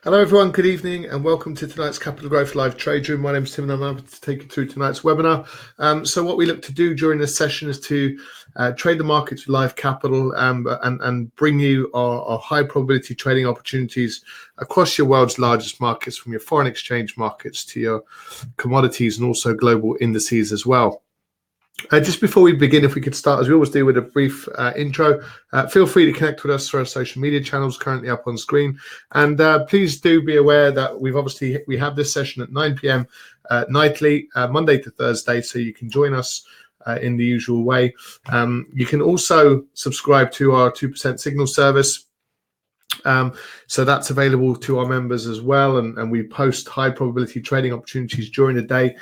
Hello everyone, good evening and welcome to tonight's Capital Growth Live Trade Room. My name is Tim and I'm happy to take you through tonight's webinar. So what we look to do during this session is to trade the markets with live capital and bring you our high probability trading opportunities across your world's largest markets, from your foreign exchange markets to your commodities and also global indices as well. Just before we begin, if we could start, as we always do, with a brief intro. Feel free to connect with us through our social media channels currently up on screen. And please do be aware that we have this session at 9 p.m. Nightly, Monday to Thursday, so you can join us in the usual way. You can also subscribe to our 2% signal service. So that's available to our members as well, and we post high probability trading opportunities during the day.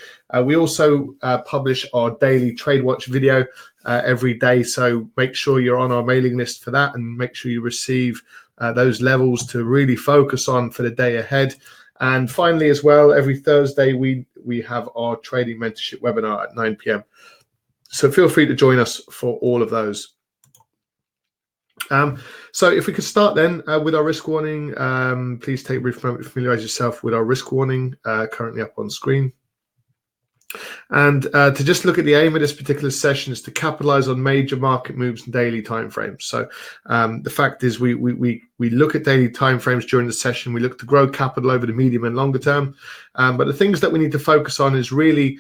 We also publish our daily Trade Watch video every day, so make sure you're on our mailing list for that and make sure you receive those levels to really focus on for the day ahead. And finally as well, every Thursday we have our trading mentorship webinar at 9 p.m. So feel free to join us for all of those. So if we could start then with our risk warning, please take a brief moment to familiarize yourself with our risk warning currently up on screen. And to just look at the aim of this particular session is to capitalize on major market moves and daily timeframes. So the fact is we look at daily timeframes during the session. We look to grow capital over the medium and longer term. But the things that we need to focus on is really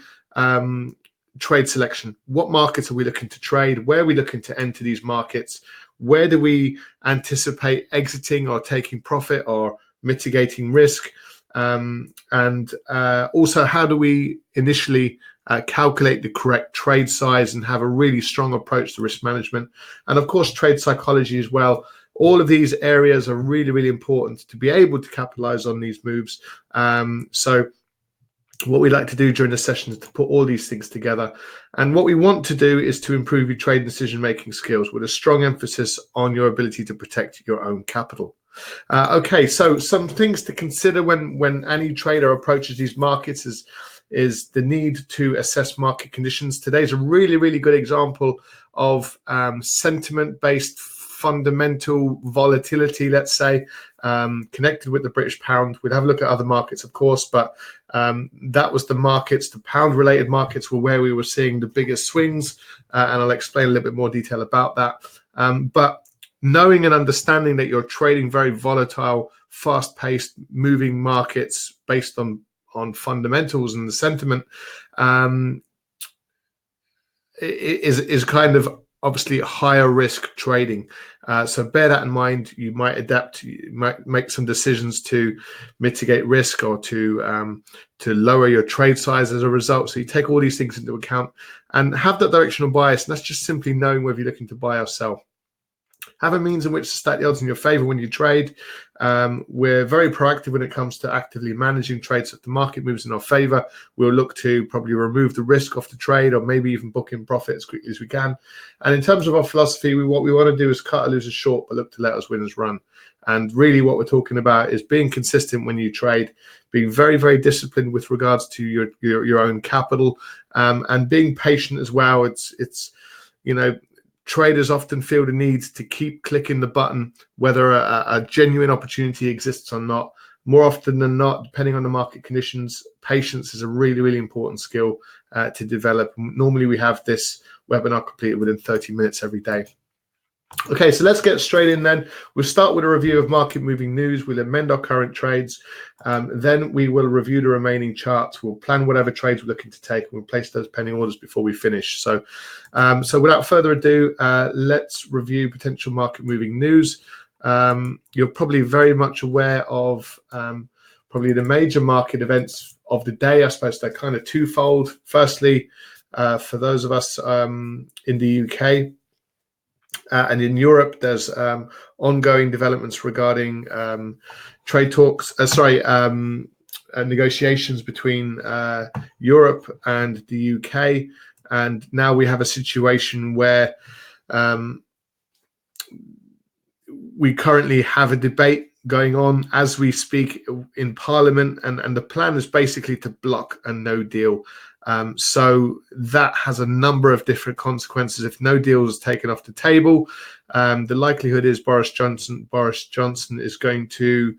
trade selection. What markets are we looking to trade? Where are we looking to enter these markets? Where do we anticipate exiting or taking profit or mitigating risk? And also, how do we initially calculate the correct trade size and have a really strong approach to risk management? And of course, trade psychology as well. All of these areas are really, really important to be able to capitalize on these moves. So what we like to do during the session is to put all these things together. And what we want to do is to improve your trade decision-making skills with a strong emphasis on your ability to protect your own capital. Okay, so some things to consider when any trader approaches these markets is the need to assess market conditions. Today's a really, really good example of sentiment-based fundamental volatility, let's say, connected with the British pound. We'd have a look at other markets, of course, but that was the markets. The pound-related markets were where we were seeing the biggest swings, and I'll explain a little bit more detail about that. But knowing and understanding that you're trading very volatile, fast-paced, moving markets based on fundamentals and the sentiment is kind of obviously higher risk trading. So bear that in mind. You might adapt, you might make some decisions to mitigate risk or to lower your trade size as a result. So you take all these things into account and have that directional bias. And that's just simply knowing whether you're looking to buy or sell. Have a means in which to stack the odds in your favor when you trade. We're very proactive when it comes to actively managing trades. If the market moves in our favor, we'll look to probably remove the risk off the trade or maybe even book in profit as quickly as we can. And in terms of our philosophy, what we want to do is cut our losers short, but look to let us winners run. And really what we're talking about is being consistent when you trade, being very, very disciplined with regards to your own capital, and being patient as well. It's you know, traders often feel the need to keep clicking the button whether a genuine opportunity exists or not. More often than not, depending on the market conditions, patience is a really, really important skill to develop. Normally we have this webinar completed within 30 minutes every day. Okay, so let's get straight in then. We'll start with a review of market moving news. We'll amend our current trades. Then we will review the remaining charts. We'll plan whatever trades we're looking to take. We'll place those pending orders before we finish. So without further ado, let's review potential market moving news. You're probably very much aware of probably the major market events of the day. I suppose they're kind of twofold. Firstly, for those of us in the UK, and in Europe, there's ongoing developments regarding trade talks, negotiations between Europe and the UK. And now we have a situation where we currently have a debate going on as we speak in Parliament, and the plan is basically to block a no deal. So that has a number of different consequences. If no deal is taken off the table, the likelihood is Boris Johnson is going to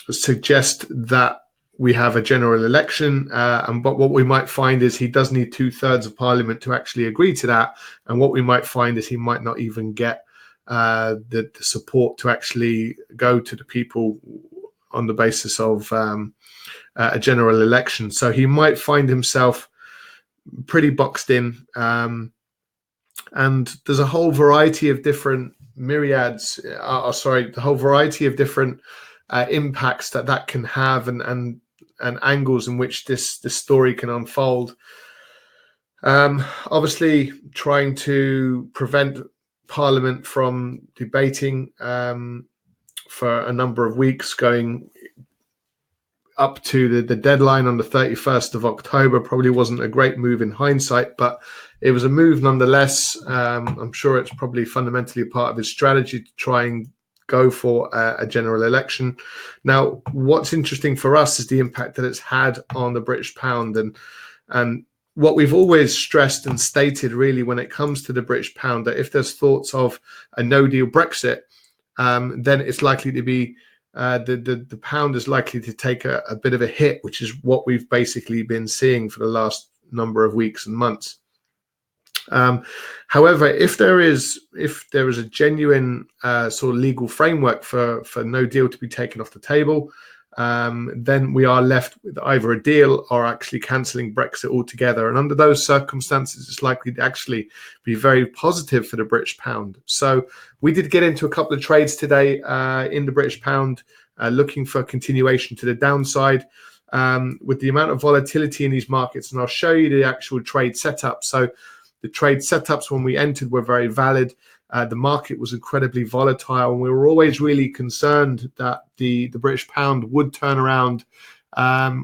suggest that we have a general election, but what we might find is he does need 2/3 of Parliament to actually agree to that, and what we might find is he might not even get the support to actually go to the people on the basis of a general election. So he might find himself pretty boxed in, and there's a whole variety of different the whole variety of different impacts that can have, and angles in which this story can unfold. Obviously, trying to prevent Parliament from debating for a number of weeks, going up to the deadline on the 31st of October, probably wasn't a great move in hindsight, but it was a move nonetheless. I'm sure it's probably fundamentally a part of his strategy to try and go for a general election. Now, what's interesting for us is the impact that it's had on the British pound, and what we've always stressed and stated really when it comes to the British pound, that if there's thoughts of a no-deal Brexit, then it's likely to be the pound is likely to take a bit of a hit, which is what we've basically been seeing for the last number of weeks and months. However, if there is a genuine sort of legal framework for no deal to be taken off the table, then we are left with either a deal or actually cancelling Brexit altogether. And under those circumstances, it's likely to actually be very positive for the British pound. So we did get into a couple of trades today in the British pound, looking for continuation to the downside with the amount of volatility in these markets. And I'll show you the actual trade setup. So the trade setups when we entered were very valid. The market was incredibly volatile, and we were always really concerned that the British pound would turn around.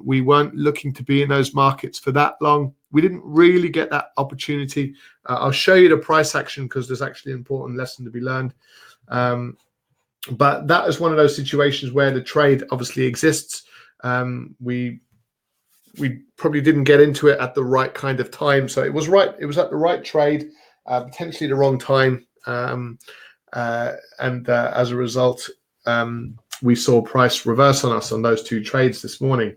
We weren't looking to be in those markets for that long. We didn't really get that opportunity. I'll show you the price action because there's actually an important lesson to be learned. But that is one of those situations where the trade obviously exists. We probably didn't get into it at the right kind of time. So it was right. It was at the right trade, potentially the wrong time. And as a result, we saw price reverse on us on those two trades this morning.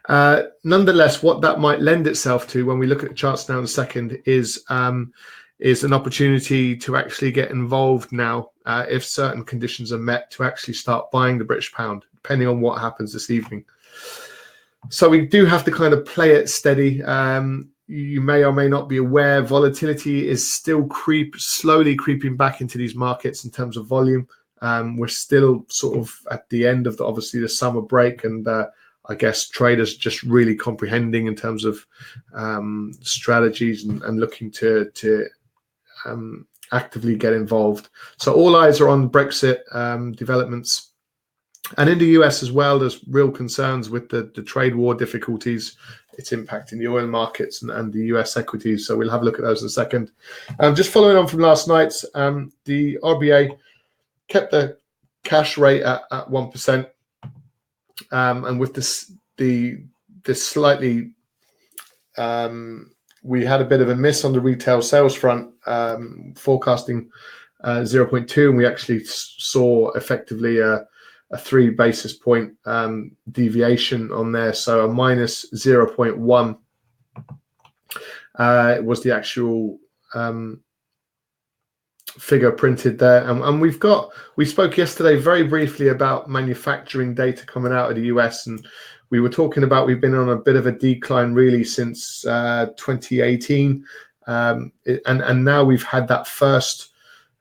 Nonetheless, what that might lend itself to when we look at the charts now in a second is an opportunity to actually get involved now, if certain conditions are met, to actually start buying the British pound, depending on what happens this evening. So we do have to kind of play it steady. You may or may not be aware, volatility is still slowly creeping back into these markets in terms of volume. We're still sort of at the end of obviously the summer break, and I guess traders just really comprehending in terms of strategies and looking to actively get involved. So all eyes are on Brexit developments. And in the US as well, there's real concerns with the trade war difficulties. It's impacting the oil markets and the US equities. So we'll have a look at those in a second. Just following on from last night, the RBA kept the cash rate at 1%. And with this slightly, we had a bit of a miss on the retail sales front, forecasting 0.2, and we actually saw effectively a 3 basis point deviation on there, so a minus 0.1 was the actual figure printed there. And we spoke yesterday very briefly about manufacturing data coming out of the US, and we were talking about we've been on a bit of a decline really since 2018, and now we've had that first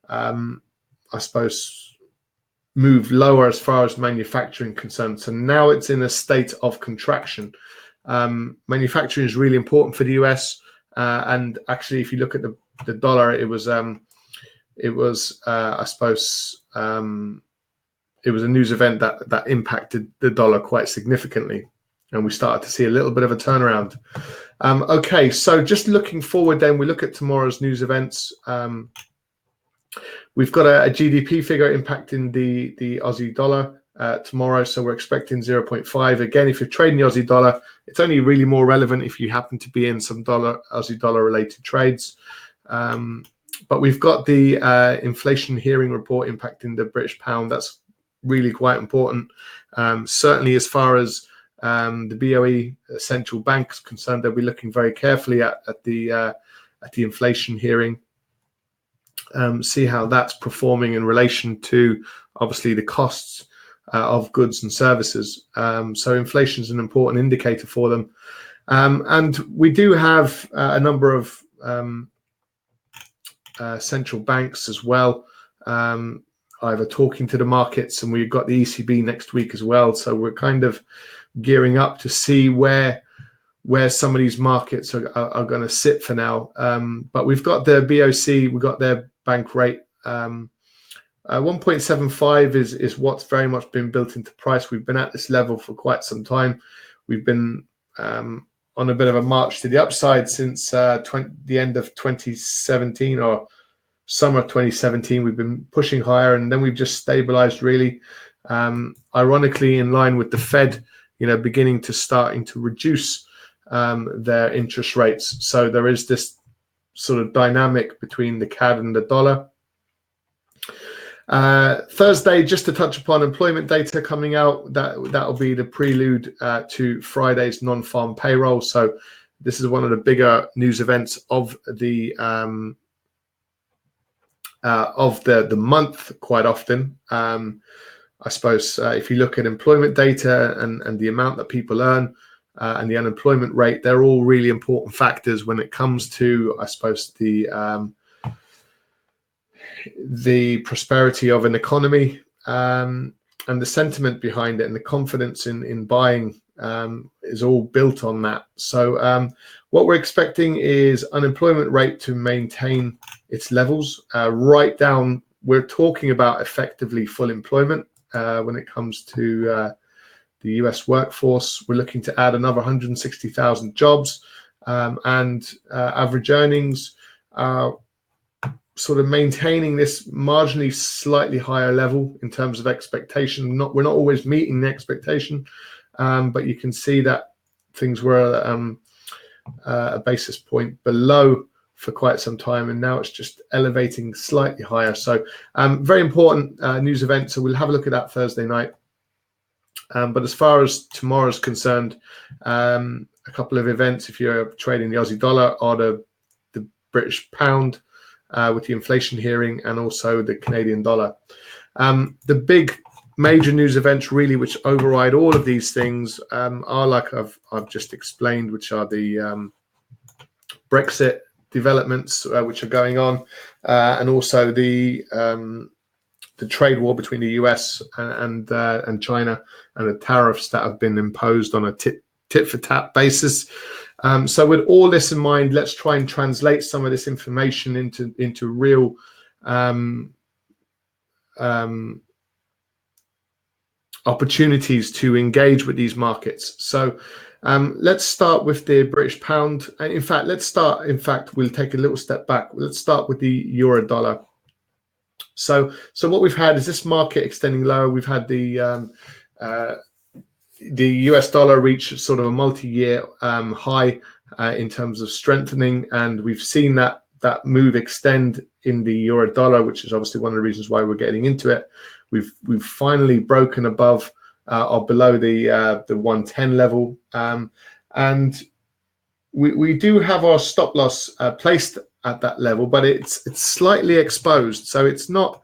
I suppose move lower as far as manufacturing concerned. So now it's in a state of contraction. Manufacturing is really important for the US, and actually, if you look at the dollar, it was I suppose it was a news event that impacted the dollar quite significantly, and we started to see a little bit of a turnaround. Okay, so just looking forward, then we look at tomorrow's news events. We've got a GDP figure impacting the Aussie dollar tomorrow, so we're expecting 0.5. Again, if you're trading the Aussie dollar, it's only really more relevant if you happen to be in some Aussie dollar related trades. But we've got the inflation hearing report impacting the British pound. That's really quite important. Certainly as far as the BOE central bank is concerned, they'll be looking very carefully at the inflation hearing. See how that's performing in relation to obviously the costs of goods and services. So inflation is an important indicator for them. And we do have a number of central banks as well, either talking to the markets, and we've got the ECB next week as well. So we're kind of gearing up to see where some of these markets are going to sit for now. But we've got the BOC, we've got their bank rate. 1.75 is what's very much been built into price. We've been at this level for quite some time. We've been on a bit of a march to the upside since the end of 2017 or summer 2017. We've been pushing higher, and then we've just stabilized really, ironically in line with the Fed, beginning to starting to reduce their interest rates. So there is this sort of dynamic between the CAD and the dollar. Thursday, just to touch upon employment data coming out, that'll be the prelude to Friday's non-farm payroll. So this is one of the bigger news events of the month quite often. I suppose if you look at employment data and the amount that people earn and the unemployment rate, they're all really important factors when it comes to, I suppose, the prosperity of an economy, and the sentiment behind it and the confidence in buying is all built on that. So what we're expecting is unemployment rate to maintain its levels right down. We're talking about effectively full employment when it comes to the US workforce. We're looking to add another 160,000 jobs, and average earnings sort of maintaining this marginally slightly higher level in terms of expectation. We're not always meeting the expectation, but you can see that things were a basis point below for quite some time, and now it's just elevating slightly higher. So very important news event. So we'll have a look at that Thursday night. But as far as tomorrow's concerned, a couple of events if you're trading the Aussie dollar or the British pound, with the inflation hearing, and also the Canadian dollar. The big major news events really which override all of these things are like I've just explained, which are the Brexit developments which are going on, and also the trade war between the US and China, and the tariffs that have been imposed on a tit for tat basis. So with all this in mind, let's try and translate some of this information into real opportunities to engage with these markets. So let's start with the British pound. In fact, we'll take a little step back. Let's start with the euro dollar. So what we've had is this market extending lower. We've had the US dollar reach sort of a multi-year high in terms of strengthening, and we've seen that move extend in the euro dollar, which is obviously one of the reasons why we're getting into it. We've finally broken above or below the 110 level, and we do have our stop loss placed at that level, but it's slightly exposed, so it's not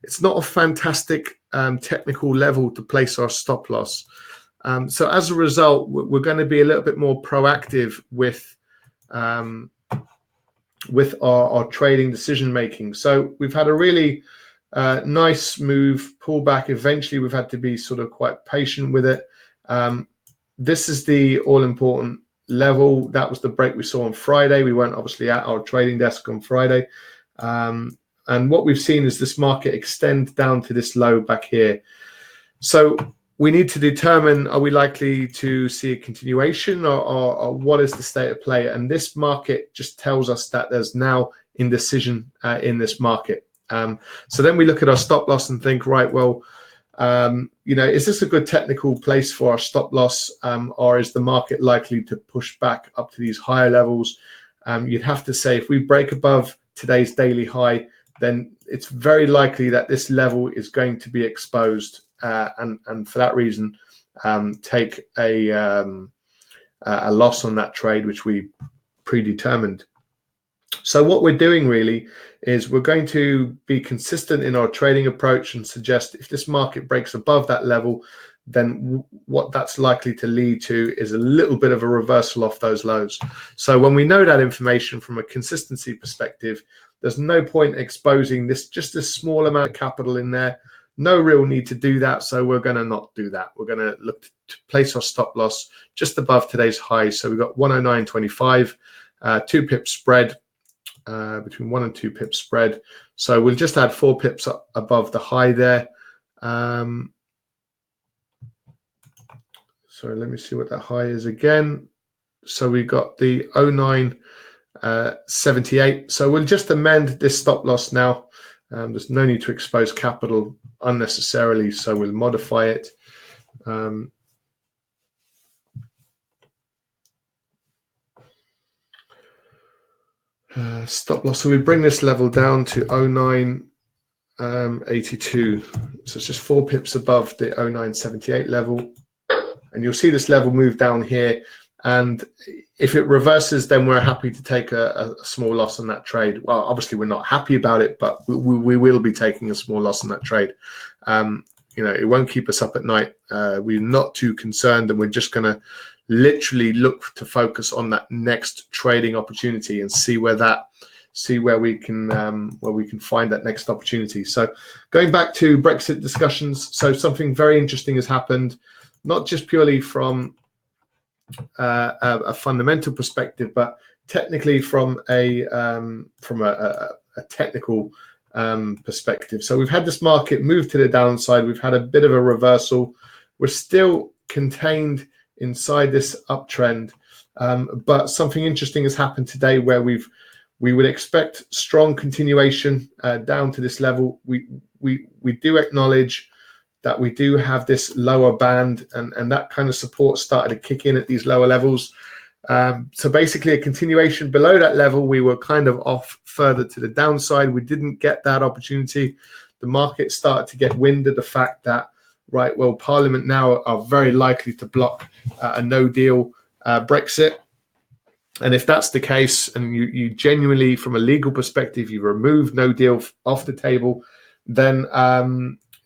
a fantastic technical level to place our stop loss. So as a result, we're going to be a little bit more proactive with our trading decision making. So we've had a really nice move, pullback. Eventually, we've had to be sort of quite patient with it. This is the all-important level. That was the break we saw on Friday. We weren't obviously at our trading desk on Friday. And what we've seen is this market extend down to this low back here. So we need to determine, are we likely to see a continuation or what is the state of play? And this market just tells us that there's now indecision in this market. So then we look at our stop loss and think, right, well, is this a good technical place for our stop loss, or is the market likely to push back up to these higher levels? You'd have to say if we break above today's daily high, then it's very likely that this level is going to be exposed, and for that reason, take a loss on that trade, which we predetermined. So what we're doing really is we're going to be consistent in our trading approach and suggest if this market breaks above that level, then what that's likely to lead to is a little bit of a reversal off those lows. So when we know that information from a consistency perspective, there's no point exposing just a small amount of capital in there. No real need to do that. So we're going to not do that. We're going to look to place our stop loss just above today's high. So we've got 109.25, 2 pip spread. Between 1 and 2 pips spread, so we'll just add 4 pips up above the high there. So let me see what that high is again. So we got the 09.78. So we'll just amend this stop loss now. There's no need to expose capital unnecessarily, so we'll modify it. Stop loss, so we bring this level down to 09.82, so it's just 4 pips above the 09.78 level, and you'll see this level move down here, and if it reverses, then we're happy to take a small loss on that trade. Well, obviously we're not happy about it, but we will be taking a small loss on that trade. It won't keep us up at night. We're not too concerned, and we're just going to literally look to focus on that next trading opportunity and see where we can find that next opportunity. So going back to Brexit discussions, so something very interesting has happened, not just purely from a fundamental perspective, but technically from a technical perspective. So we've had this market move to the downside. We've had a bit of a reversal. We're still contained inside this uptrend, but something interesting has happened today where we would expect strong continuation down to this level. We do acknowledge that we do have this lower band, and that kind of support started to kick in at these lower levels. So basically a continuation below that level, we were kind of off further to the downside. We didn't get that opportunity. The market started to get wind of the fact that, right, well, Parliament now are very likely to block a no-deal Brexit. And if that's the case, and you genuinely, from a legal perspective, you remove no deal off the table, then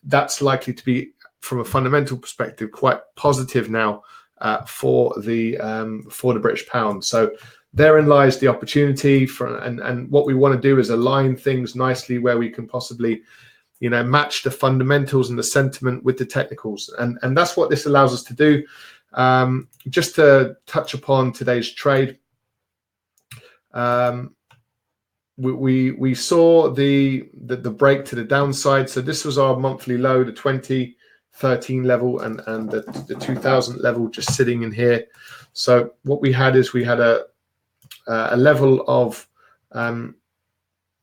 that's likely to be, from a fundamental perspective, quite positive now for the British pound. So therein lies the opportunity and what we want to do is align things nicely where we can possibly match the fundamentals and the sentiment with the technicals, and that's what this allows us to do. Just to touch upon today's trade, we saw the break to the downside. So this was our monthly low, the 2013 level, and the 2000 level just sitting in here. So what we had is a level of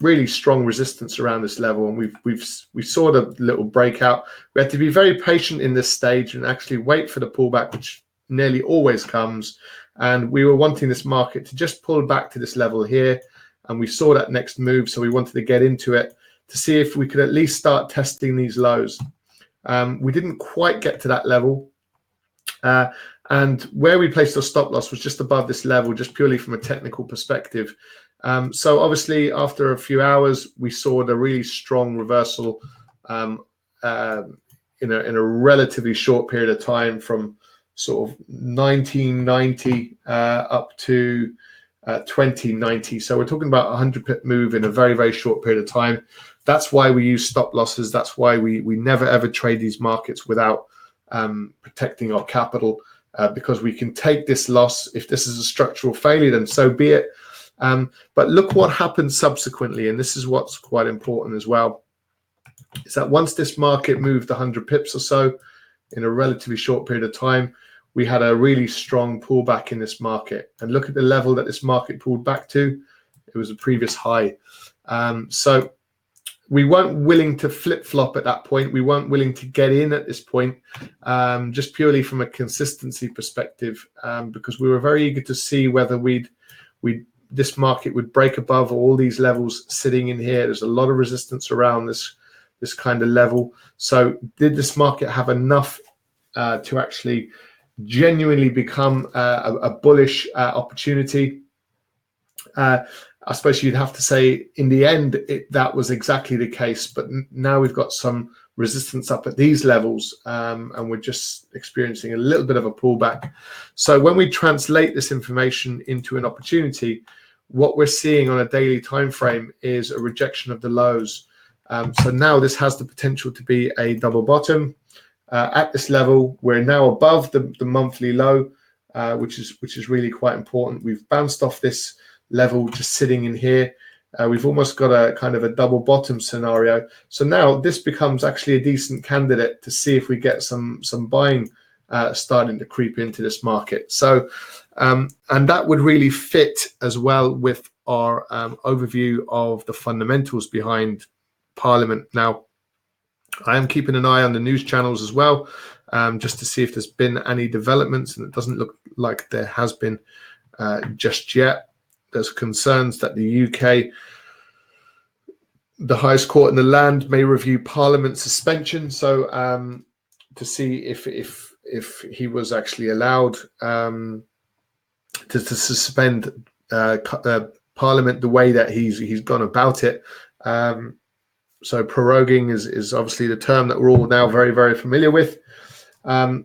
really strong resistance around this level, and we saw the little breakout. We had to be very patient in this stage and actually wait for the pullback, which nearly always comes. And we were wanting this market to just pull back to this level here, and we saw that next move, so we wanted to get into it to see if we could at least start testing these lows. We didn't quite get to that level, and where we placed our stop loss was just above this level, just purely from a technical perspective. So obviously after a few hours, we saw the really strong reversal in a relatively short period of time, from sort of 1990 up to 2090. So we're talking about a 100 pip move in a very, very short period of time. That's why we use stop losses. That's why we never ever trade these markets without protecting our capital, because we can take this loss. If this is a structural failure, then so be it. But look what happened subsequently, and this is what's quite important as well, is that once this market moved 100 pips or so in a relatively short period of time, we had a really strong pullback in this market. And look at the level that this market pulled back to. It was a previous high. So we weren't willing to flip-flop at that point. We weren't willing to get in at this point, just purely from a consistency perspective, because we were very eager to see whether this market would break above all these levels sitting in here. There's a lot of resistance around this kind of level. So did this market have enough to actually genuinely become a bullish opportunity? I suppose you'd have to say in the end that was exactly the case, but now we've got some resistance up at these levels, and we're just experiencing a little bit of a pullback. So when we translate this information into an opportunity, what we're seeing on a daily time frame is a rejection of the lows. So now this has the potential to be a double bottom. At this level, we're now above the monthly low, which is really quite important. We've bounced off this level just sitting in here. We've almost got a kind of a double bottom scenario. So now this becomes actually a decent candidate to see if we get some buying starting to creep into this market. So and that would really fit as well with our overview of the fundamentals behind Parliament. Now, I am keeping an eye on the news channels as well, just to see if there's been any developments, and it doesn't look like there has been just yet. There's concerns that the UK, the highest court in the land, may review Parliament suspension. So to see if he was actually allowed to suspend Parliament the way that he's gone about it. So proroguing is obviously the term that we're all now very, very familiar with.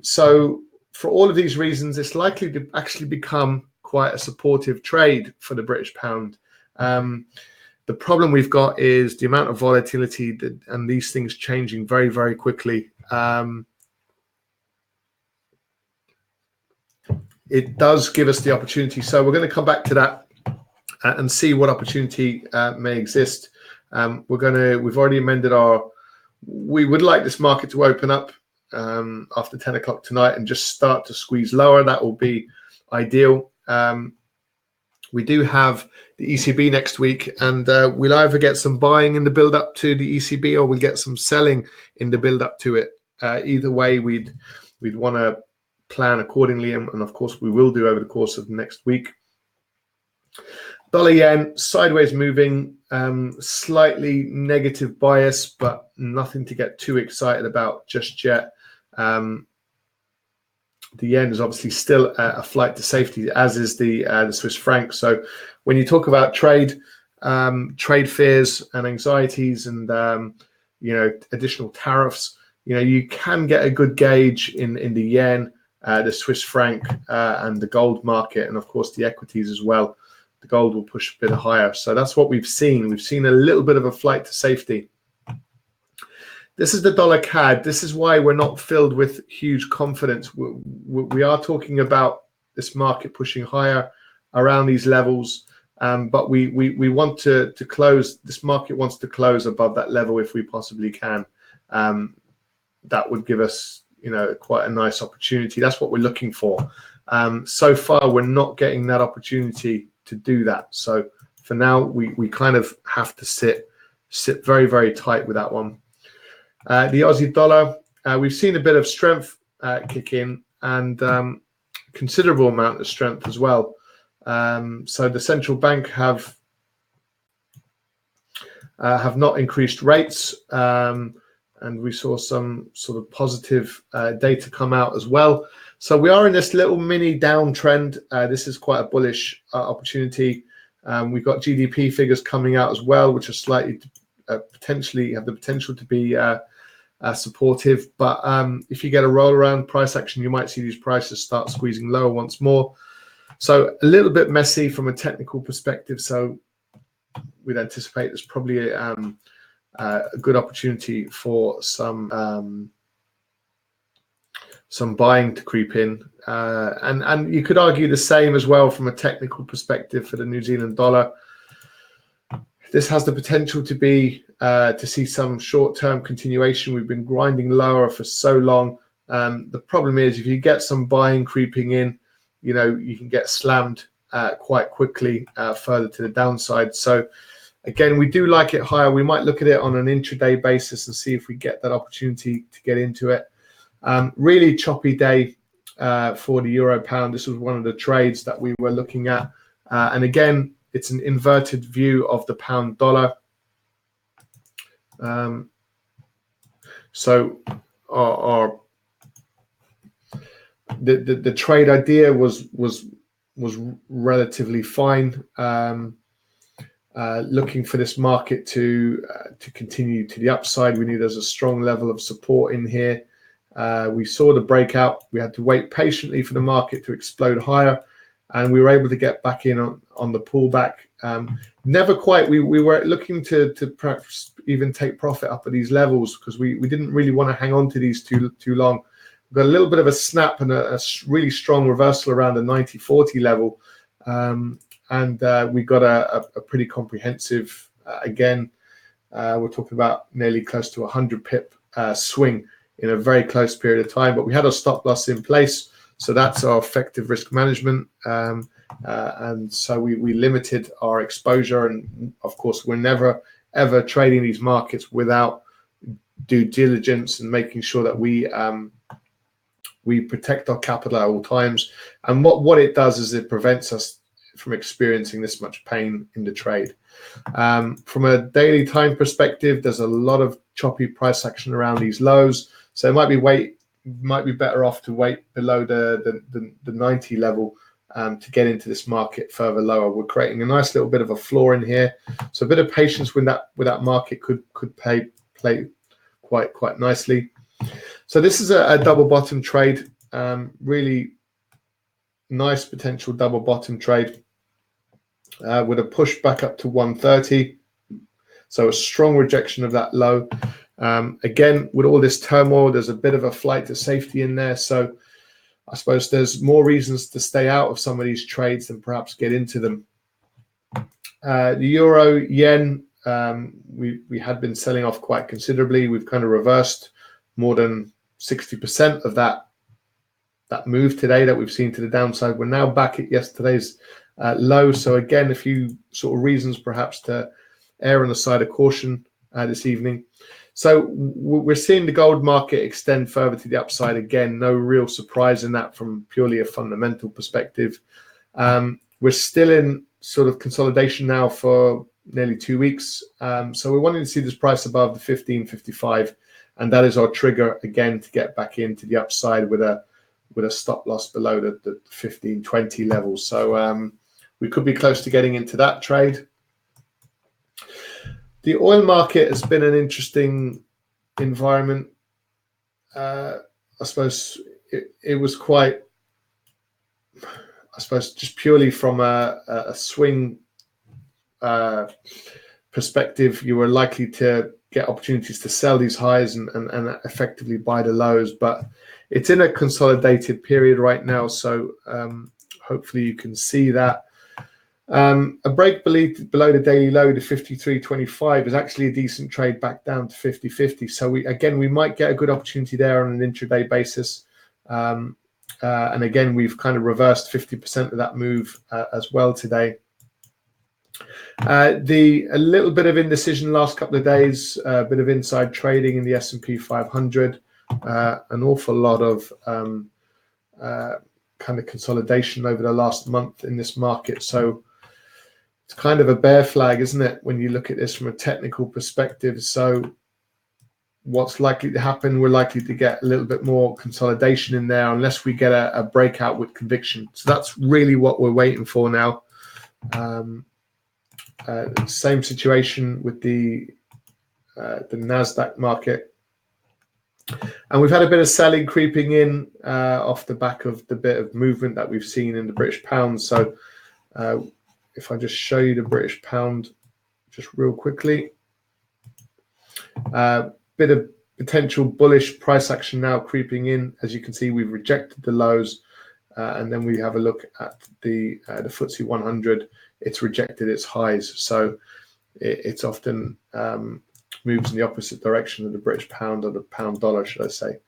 So for all of these reasons, it's likely to actually become quite a supportive trade for the British pound. The problem we've got is the amount of volatility and these things changing very, very quickly. It does give us the opportunity. So we're going to come back to that and see what opportunity may exist. We've already amended we would like this market to open up after 10 o'clock tonight and just start to squeeze lower. That will be ideal. We do have the ECB next week, and we'll either get some buying in the build up to the ECB or we'll get some selling in the build up to it. Either way, we'd want to plan accordingly, and of course we will do over the course of the next week. Dollar yen sideways moving, slightly negative bias, but nothing to get too excited about just yet. The yen is obviously still a flight to safety, as is the Swiss franc. So when you talk about trade fears and anxieties and additional tariffs, you can get a good gauge in the yen, the Swiss franc, and the gold market, and of course the equities as well. The gold will push a bit higher. So that's what we've seen. We've seen a little bit of a flight to safety. This is the dollar CAD. This is why we're not filled with huge confidence. We are talking about this market pushing higher around these levels, but we want to close. This market wants to close above that level if we possibly can. That would give us, quite a nice opportunity. That's what we're looking for. So far, we're not getting that opportunity to do that. So for now, we kind of have to sit very, very tight with that one. The Aussie dollar, we've seen a bit of strength kick in, and considerable amount of strength as well. So the central bank have not increased rates, and we saw some sort of positive data come out as well. So we are in this little mini downtrend. This is quite a bullish opportunity. We've got GDP figures coming out as well, which are slightly potentially have the potential to be supportive. But if you get a roll around price action, you might see these prices start squeezing lower once more. So a little bit messy from a technical perspective. So we'd anticipate there's probably a good opportunity for some buying to creep in, and you could argue the same as well from a technical perspective for the New Zealand dollar. This has the potential to be to see some short-term continuation. We've been grinding lower for so long. The problem is if you get some buying creeping in, you can get slammed quite quickly further to the downside. So Again, we do like it higher. We might look at it on an intraday basis and see if we get that opportunity to get into it. Really choppy day for the euro pound. This was one of the trades that we were looking at. And again, it's an inverted view of the pound dollar. So the trade idea was relatively fine. Looking for this market to continue to the upside. We knew there's a strong level of support in here. We saw the breakout. We had to wait patiently for the market to explode higher, and we were able to get back in on the pullback. Never quite. We were looking to perhaps even take profit up at these levels because we didn't really want to hang on to these too long. We've got a little bit of a snap and a really strong reversal around the 90-40 level. And we got a pretty comprehensive, again, we're talking about nearly close to 100 pip swing in a very close period of time. But we had a stop loss in place. So that's our effective risk management. And so we limited our exposure. And of course, we're never, ever trading these markets without due diligence and making sure that we protect our capital at all times. And what it does is it prevents us from experiencing this much pain in the trade. From a daily time perspective, there's a lot of choppy price action around these lows. So it might be better off to wait below the 90 level to get into this market further lower. We're creating a nice little bit of a floor in here. So a bit of patience with that market could play quite nicely. So this is a double bottom trade, really nice potential double bottom trade with a push back up to 130. So a strong rejection of that low. Again, with all this turmoil, there's a bit of a flight to safety in there. So I suppose there's more reasons to stay out of some of these trades than perhaps get into them. The euro yen, we had been selling off quite considerably. We've kind of reversed more than 60% of that move today that we've seen to the downside. We're now back at yesterday's low. So again, a few sort of reasons perhaps to err on the side of caution this evening. So we're seeing the gold market extend further to the upside again. No real surprise in that from purely a fundamental perspective. We're still in sort of consolidation now for nearly 2 weeks. So we're wanting to see this price above the 15.55, and that is our trigger again to get back into the upside with a stop loss below the 15.20 level. So we could be close to getting into that trade. The oil market has been an interesting environment. I suppose it was quite, just purely from a swing perspective, you were likely to get opportunities to sell these highs and effectively buy the lows. But it's in a consolidated period right now. So hopefully you can see that. A break below the daily low to 53.25 is actually a decent trade back down to 50.50. So we might get a good opportunity there on an intraday basis. And again, we've kind of reversed 50% of that move as well today. A little bit of indecision last couple of days, a bit of inside trading in the S&P 500, an awful lot of kind of consolidation over the last month in this market. So it's kind of a bear flag, isn't it, when you look at this from a technical perspective? So what's likely to happen? We're likely to get a little bit more consolidation in there unless we get a breakout with conviction. So that's really what we're waiting for now. Same situation with the NASDAQ market. And we've had a bit of selling creeping in off the back of the bit of movement that we've seen in the British pound. So if I just show you the British pound just real quickly, bit of potential bullish price action now creeping in. As you can see, we've rejected the lows, and then we have a look at the FTSE 100. It's rejected its highs, so it's often moves in the opposite direction of the British pound or the pound dollar, should I say.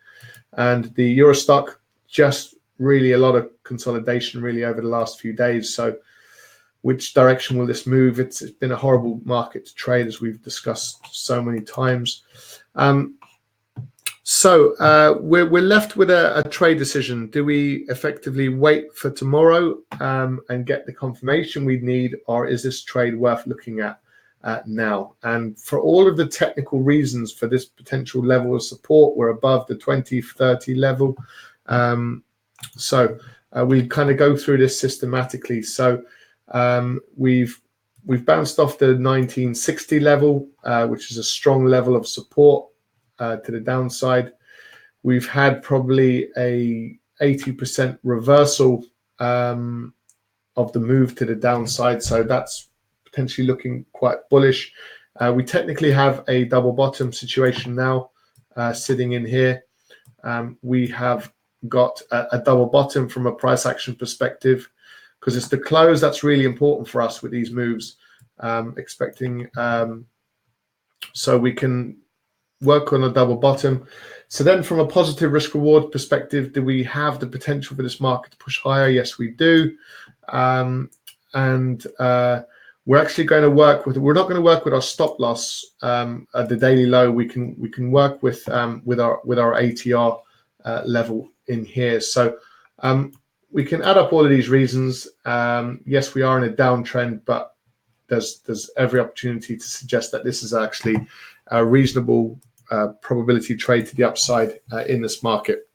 And the Euro stock, just really a lot of consolidation really over the last few days. So which direction will this move? It's been a horrible market to trade, as we've discussed so many times. So we're left with a trade decision. Do we effectively wait for tomorrow and get the confirmation we need, or is this trade worth looking at now? And for all of the technical reasons for this potential level of support, we're above the 2030 level. So we kind of go through this systematically. So we've bounced off the 1960 level, which is a strong level of support to the downside. We've had probably a 80% reversal of the move to the downside, so that's potentially looking quite bullish. We technically have a double bottom situation now sitting in here. We have got a double bottom from a price action perspective, because it's the close that's really important for us with these moves. So we can work on a double bottom. So then from a positive risk reward perspective, do we have the potential for this market to push higher? Yes, we do. We're actually going to work with, we're not going to work with our stop loss at the daily low. We can work with our ATR level in here. So we can add up all of these reasons. Yes, we are in a downtrend, but there's every opportunity to suggest that this is actually a reasonable probability trade to the upside in this market.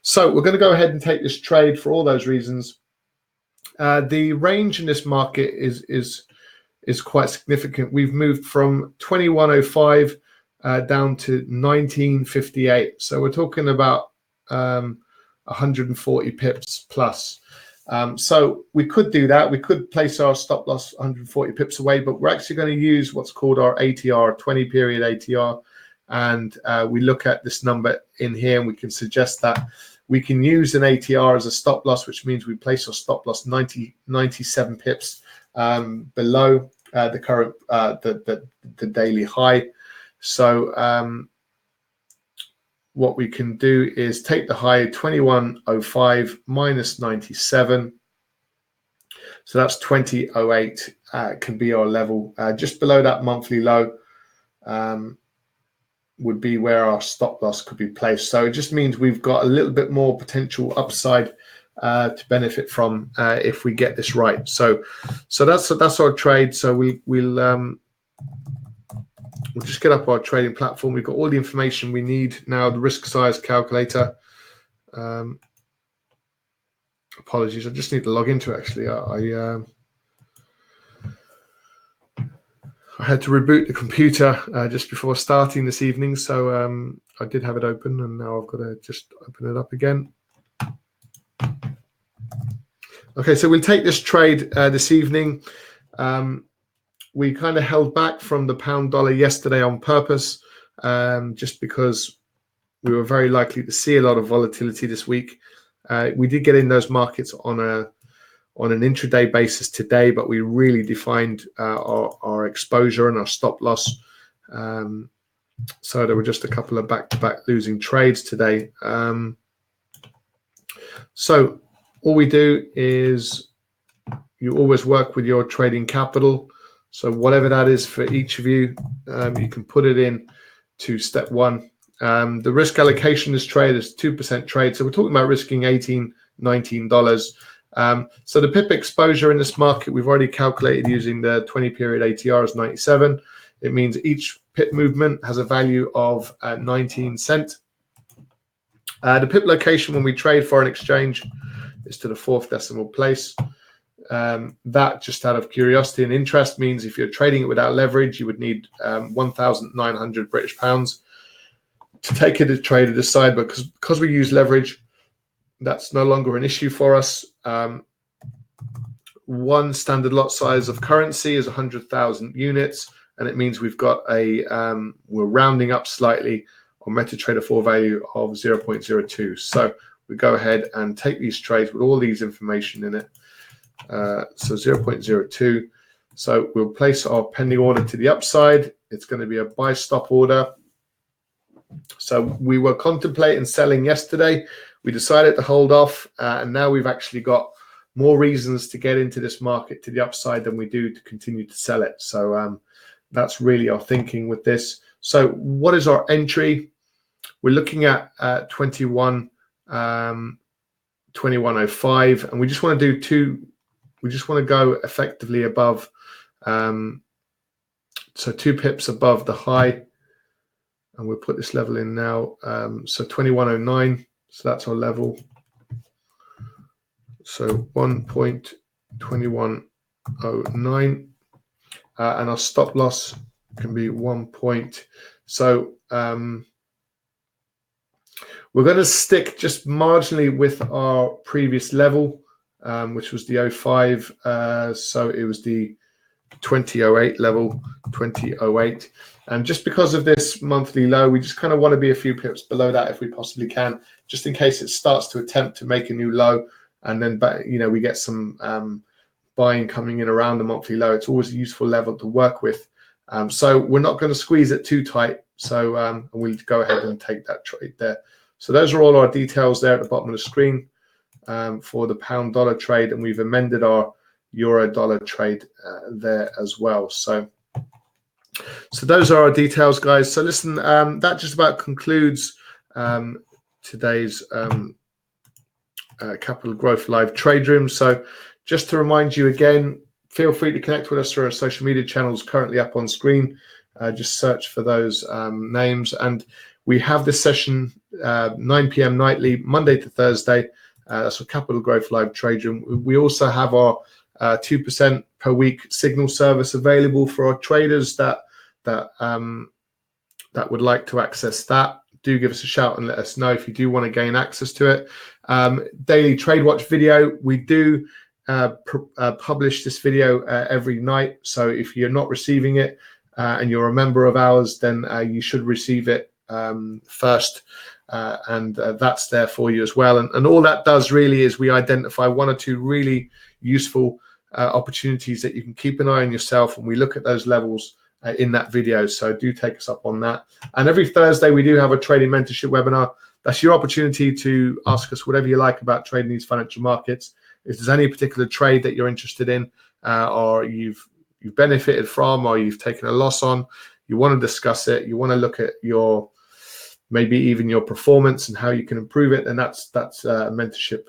So we're going to go ahead and take this trade for all those reasons. The range in this market is quite significant. We've moved from 2105 down to 1958. So we're talking about 140 pips plus. So we could do that. We could place our stop loss 140 pips away, but we're actually going to use what's called our ATR, 20 period ATR. And we look at this number in here, and we can suggest that we can use an ATR as a stop loss, which means we place our stop loss 97 pips below the current the daily high. So what we can do is take the high 2105 minus 97. So that's 2008 can be our level. Just below that monthly low would be where our stop loss could be placed. So it just means we've got a little bit more potential upside to benefit from if we get this right. So that's our trade. So we'll just get up our trading platform. We've got all the information we need now. The risk size calculator. Apologies, I just need to log into it. Actually, I had to reboot the computer just before starting this evening, so I did have it open, and now I've got to just open it up again. Okay, so we'll take this trade this evening. We kind of held back from the pound dollar yesterday on purpose, just because we were very likely to see a lot of volatility this week. We did get in those markets on an intraday basis today, but we really defined our exposure and our stop loss. So there were just a couple of back-to-back losing trades today. So all we do is you always work with your trading capital. So whatever that is for each of you, you can put it in to step one. The risk allocation this trade is 2% trade. So we're talking about risking $18, $19. So the pip exposure in this market, we've already calculated using the 20 period ATR is 97. It means each pip movement has a value of 19 cents. The pip location when we trade foreign exchange is to the 4th decimal place. That, just out of curiosity and interest, means if you're trading it without leverage, you would need 1,900 British pounds to take it to trade at this side. But because we use leverage, that's no longer an issue for us. One standard lot size of currency is 100,000 units, and it means we've got we're rounding up slightly on MetaTrader 4 value of 0.02. So we go ahead and take these trades with all these information in it. So 0.02. So we'll place our pending order to the upside. It's going to be a buy stop order. So we were contemplating selling yesterday. We decided to hold off, and now we've actually got more reasons to get into this market to the upside than we do to continue to sell it. So that's really our thinking with this. So what is our entry? We're looking at 2105, and we just want to do two. We just want to go effectively above, so 2 pips above the high, and we'll put this level in now. So 2109, so that's our level. So 1.2109, and our stop loss can be 1 point. So we're going to stick just marginally with our previous level, which was the 05. So it was the 2008 level, 2008. And just because of this monthly low, we just kind of want to be a few pips below that if we possibly can, just in case it starts to attempt to make a new low. And then, we get some buying coming in around the monthly low. It's always a useful level to work with. So we're not going to squeeze it too tight. So we'll go ahead and take that trade there. So those are all our details there at the bottom of the screen for the pound dollar trade. And we've amended our euro dollar trade there as well. So those are our details, guys. So listen, that just about concludes today's Capital Growth Live Trade Room. So just to remind you again, feel free to connect with us through our social media channels currently up on screen. Just search for those names. And we have this session 9 p.m. nightly, Monday to Thursday. That's for Capital Growth Live Trade Room. We also have our 2% per week signal service available for our traders that would like to access that. Do give us a shout and let us know if you do want to gain access to it. Daily Trade Watch video. We do publish this video every night. So if you're not receiving it and you're a member of ours, then you should receive it first. And that's there for you as well. And all that does really is we identify 1 or 2 really useful opportunities that you can keep an eye on yourself, and we look at those levels in that video. So do take us up on that. And every Thursday we do have a trading mentorship webinar. That's your opportunity to ask us whatever you like about trading these financial markets. If there's any particular trade that you're interested in, or you've benefited from, or you've taken a loss on, you want to discuss it, you want to look at your maybe even your performance and how you can improve it, and that's mentorship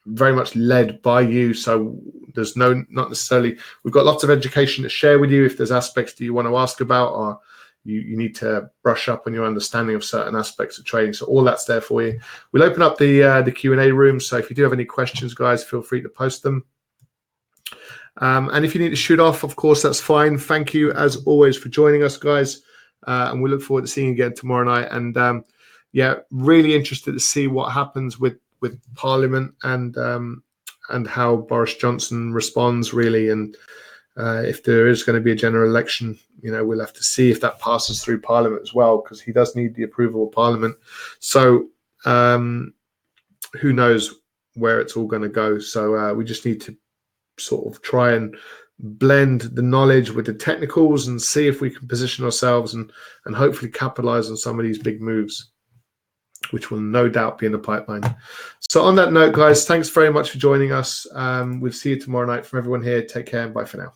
very much led by you. So there's not necessarily, we've got lots of education to share with you if there's aspects that you want to ask about, or you need to brush up on your understanding of certain aspects of trading. So all that's there for you. We'll open up the Q&A room. So if you do have any questions, guys, feel free to post them. And if you need to shoot off, of course, that's fine. Thank you as always for joining us, guys. And we look forward to seeing you again tomorrow night. And yeah, really interested to see what happens with Parliament and how Boris Johnson responds, really. And if there is going to be a general election, we'll have to see if that passes through Parliament as well, because he does need the approval of Parliament. So who knows where it's all going to go. So we just need to sort of try and blend the knowledge with the technicals and see if we can position ourselves and hopefully capitalize on some of these big moves, which will no doubt be in the pipeline. So on that note, guys, thanks very much for joining us. We'll see you tomorrow night. From everyone here, take care and bye for now.